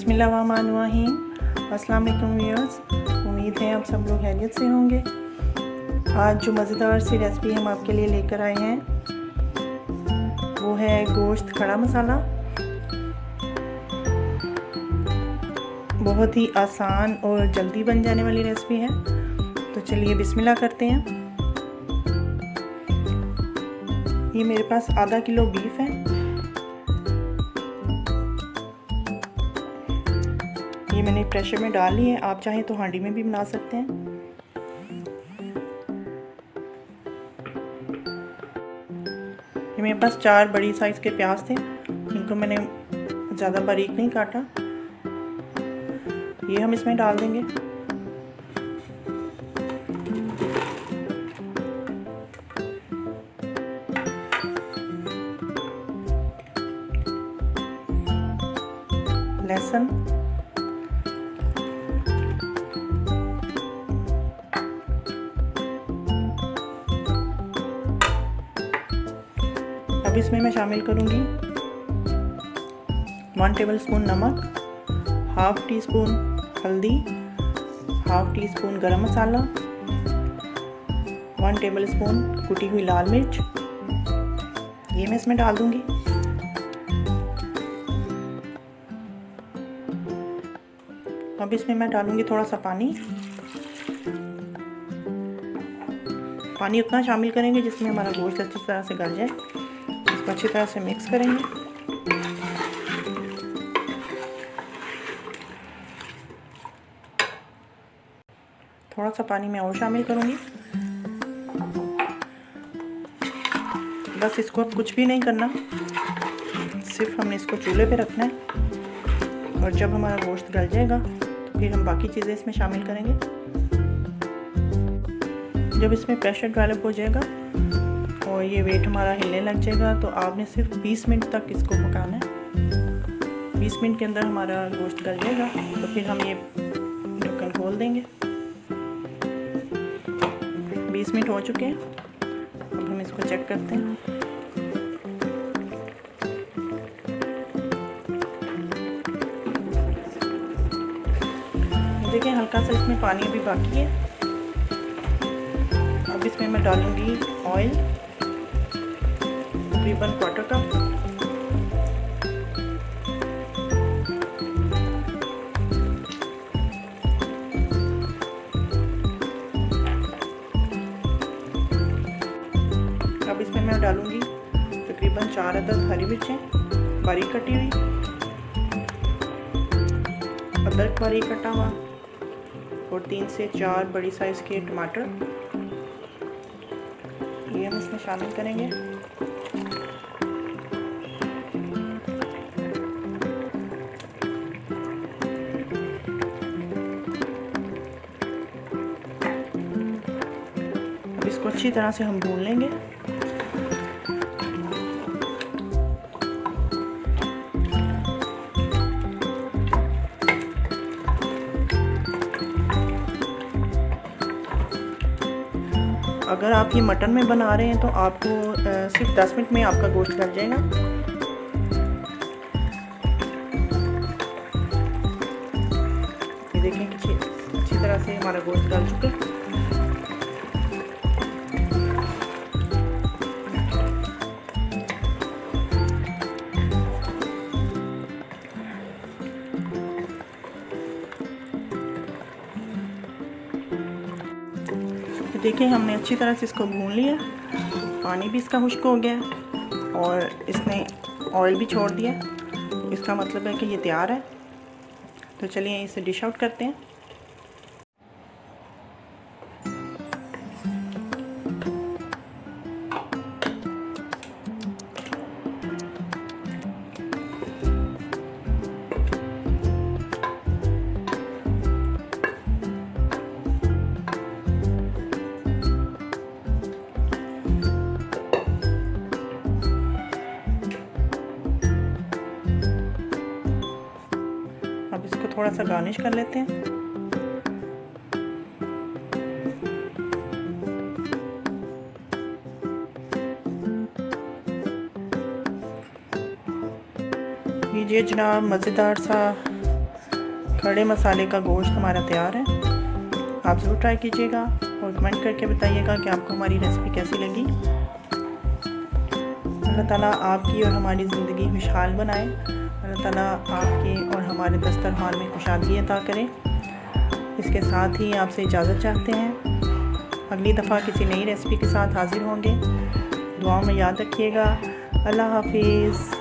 बिस्मिल्लाहिर्रहमानिर्रहीम। अस्सलाम वालेकुम व्यूअर्स, उम्मीद है आप सब लोग खैरियत से होंगे। आज जो मज़ेदार सी रेसिपी हम आपके लिए लेकर आए हैं वो है गोश्त खड़ा मसाला। बहुत ही आसान और जल्दी बन जाने वाली रेसिपी है, तो चलिए बिस्मिल्लाह करते हैं। ये मेरे पास आधा किलो बीफ है। ये मैंने प्रेशर में डाल ली है, आप चाहें तो हांडी में भी बना सकते हैं। ये मेरे पास 4 बड़ी साइज़ के प्याज थे, इनको मैंने ज़्यादा बारीक नहीं काटा। ये हम इसमें डाल देंगे। लहसुन, अब इसमें मैं शामिल करूंगी 1 टेबलस्पून नमक, हाफ टी स्पून हल्दी, हाफ टी स्पून गरम मसाला, 1 टेबलस्पून कुटी हुई लाल मिर्च। ये मैं इसमें डाल दूंगी। अब इसमें मैं डालूंगी थोड़ा सा पानी। पानी उतना शामिल करेंगे जिसमें हमारा गोश्त अच्छी तरह से गल जाए। इसको अच्छी तरह से मिक्स करेंगे। थोड़ा सा पानी मैं और शामिल करूंगी। बस इसको अब कुछ भी नहीं करना, सिर्फ हमने इसको चूल्हे पे रखना है और जब हमारा गोश्त गल जाएगा तो फिर हम बाकी चीज़ें इसमें शामिल करेंगे। जब इसमें प्रेशर डेवलप हो जाएगा और ये वेट हमारा हिलने लग जाएगा तो आपने सिर्फ 20 मिनट तक इसको पकाना है। 20 मिनट के अंदर हमारा गोश्त गल जाएगा तो फिर हम ये ढक्कन खोल देंगे। 20 मिनट हो चुके हैं, अब हम इसको चेक करते हैं। देखिए हल्का सा इसमें पानी अभी बाकी है। अब इसमें मैं डालूंगी ऑयल, तकरीबन 1/4 कप। अब इसमें मैं डालूंगी तकरीबन 4 अदद हरी मिर्चें बारीक कटी हुई, अदरक बारीक कटा हुआ और 3 से 4 बड़ी साइज़ के टमाटर। ये हम इसमें शामिल करेंगे। अब इसको अच्छी तरह से हम भून लेंगे। अगर आप ये मटन में बना रहे हैं तो आपको सिर्फ 10 मिनट में आपका गोश्त गल जाएगा। ये देखें कि अच्छी तरह से हमारा गोश्त गल चुका है। देखिए हमने अच्छी तरह से इसको भून लिया, पानी भी इसका खुश्क हो गया और इसने ऑयल भी छोड़ दिया। इसका मतलब है कि ये तैयार है। तो चलिए इसे डिश आउट करते हैं। अब इसको थोड़ा सा गार्निश कर लेते हैं। लीजिए जनाब, मज़ेदार सा खड़े मसाले का गोश्त हमारा तैयार है। आप ज़रूर ट्राई कीजिएगा और कमेंट करके बताइएगा कि आपको हमारी रेसिपी कैसी लगी। अल्लाह ताला आपकी और हमारी ज़िंदगी खुशहाल बनाए। अल्लाह ताला आपके और हमारे दस्तरखान में खुशहाली अता करे। इसके साथ ही आपसे इजाज़त चाहते हैं। अगली दफ़ा किसी नई रेसिपी के साथ हाज़िर होंगे। दुआओं में याद रखिएगा। अल्लाह हाफिज़।